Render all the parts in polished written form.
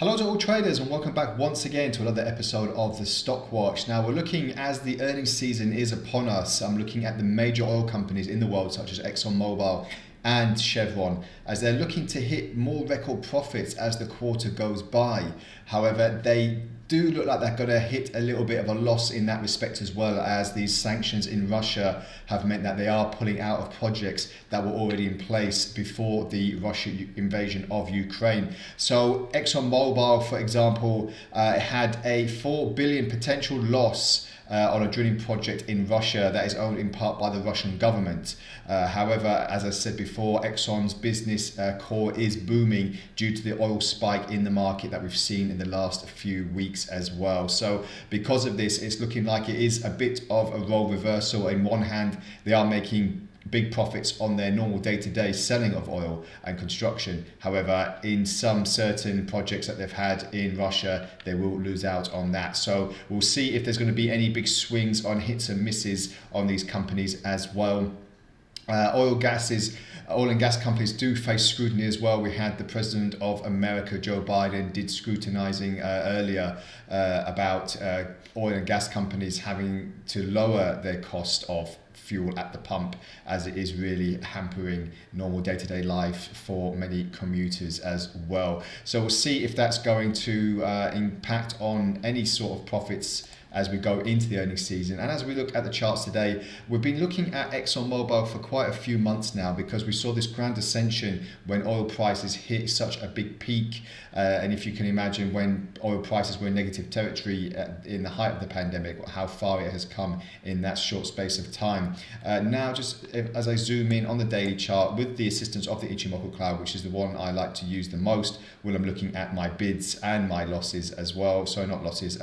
Hello to all traders and welcome back once again to another episode of the Stock Watch. Now we're looking, as the earnings season is upon us, I'm looking at the major oil companies in the world such as ExxonMobil and Chevron as they're looking to hit more record profits as the quarter goes by. However, they do look like they're going to hit a little bit of a loss in that respect, as well as these sanctions in Russia have meant that they are pulling out of projects that were already in place before the Russian invasion of Ukraine. So ExxonMobil, for example, had a 4 billion potential loss on a drilling project in Russia that is owned in part by the Russian government. However, as I said before, Exxon's business core is booming due to the oil spike in the market that we've seen in the last few weeks as well. So because of this, it's looking like it is a bit of a role reversal. In one hand, they are making big profits on their normal day-to-day selling of oil and construction. However, in some certain projects that they've had in Russia, they will lose out on that. So we'll see if there's going to be any big swings on hits and misses on these companies as well. Oil and gas companies do face scrutiny as well. We had the President of America, Joe Biden, did scrutinizing earlier about oil and gas companies having to lower their cost of fuel at the pump, as it is really hampering normal day-to-day life for many commuters as well. So we'll see if that's going to impact on any sort of profits as we go into the earnings season. And as we look at the charts today, we've been looking at ExxonMobil for quite a few months now because we saw this grand ascension when oil prices hit such a big peak. And if you can imagine, when oil prices were in negative territory in the height of the pandemic, how far it has come in that short space of time. Now, just as I zoom in on the daily chart with the assistance of the Ichimoku cloud, which is the one I like to use the most when I'm looking at my bids and my losses as well. So not losses,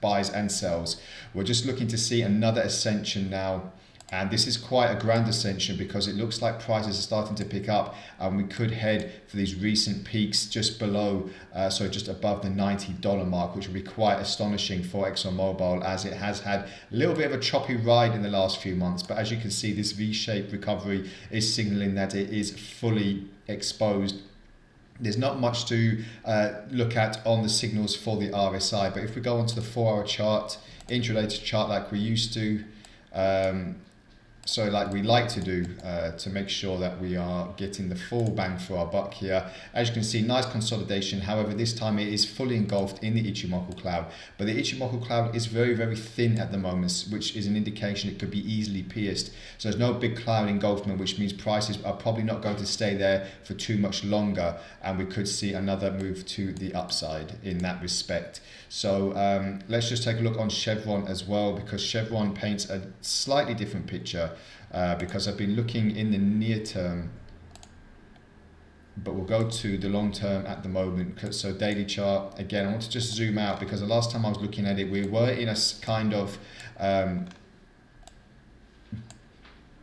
buys and sells. We're just looking to see another ascension now, and this is quite a grand ascension because it looks like prices are starting to pick up, and we could head for these recent peaks just below, just above the $90 mark, which would be quite astonishing for ExxonMobil, as it has had a little bit of a choppy ride in the last few months. But as you can see, this V-shaped recovery is signaling that it is fully exposed. There's not much to look at on the signals for the RSI, but if we go onto the 4-hour chart, intraday chart like we used to, like we like to do, to make sure that we are getting the full bang for our buck here. As you can see, nice consolidation. However, this time it is fully engulfed in the Ichimoku cloud, but the Ichimoku cloud is very, very thin at the moment, which is an indication it could be easily pierced. So there's no big cloud engulfment, which means prices are probably not going to stay there for too much longer, and we could see another move to the upside in that respect. So let's just take a look on Chevron as well, because Chevron paints a slightly different picture. Because I've been looking in the near term, but we'll go to the long term at the moment. So daily chart, again, I want to just zoom out because the last time I was looking at it, we were in a kind of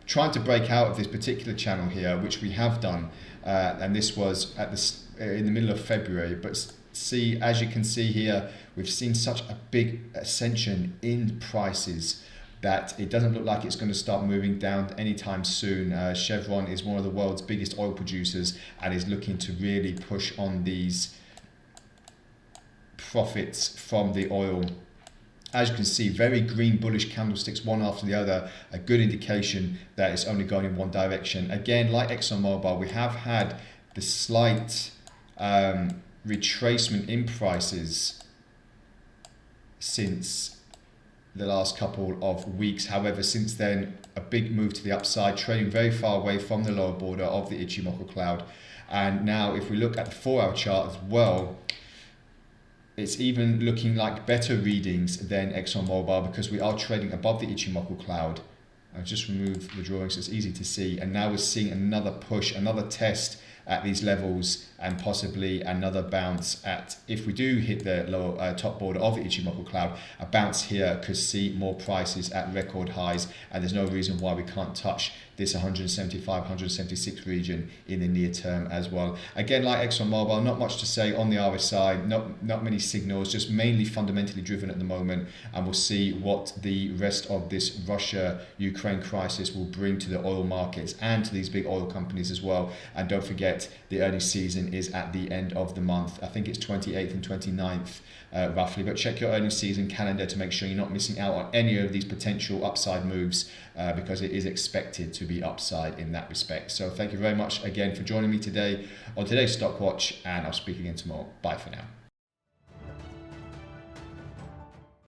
trying to break out of this particular channel here, which we have done, and this was at in the middle of February. But see, as you can see here, we've seen such a big ascension in prices that it doesn't look like it's going to start moving down anytime soon. Chevron is one of the world's biggest oil producers and is looking to really push on these profits from the oil. As you can see, very green bullish candlesticks, one after the other, a good indication that it's only going in one direction. Again, like ExxonMobil, we have had the slight retracement in prices since the last couple of weeks. However, since then, a big move to the upside, trading very far away from the lower border of the Ichimoku cloud. And now if we look at the 4-hour chart as well, it's even looking like better readings than ExxonMobil because we are trading above the Ichimoku cloud. I've just removed the drawing so it's easy to see, and now we're seeing another push, another test at these levels, and possibly another bounce at, if we do hit the lower top border of the Ichimoku cloud, a bounce here could see more prices at record highs, and there's no reason why we can't touch this 175, 176 region in the near term as well. Again, like ExxonMobil, not much to say on the RSI, not many signals, just mainly fundamentally driven at the moment, and we'll see what the rest of this Russia-Ukraine crisis will bring to the oil markets and to these big oil companies as well. And don't forget, forget, the earnings season is at the end of the month. I think it's 28th and 29th roughly, but check your earnings season calendar to make sure you're not missing out on any of these potential upside moves, because it is expected to be upside in that respect. So thank you very much again for joining me today on today's Stock Watch, and I'll speak again tomorrow. Bye for now.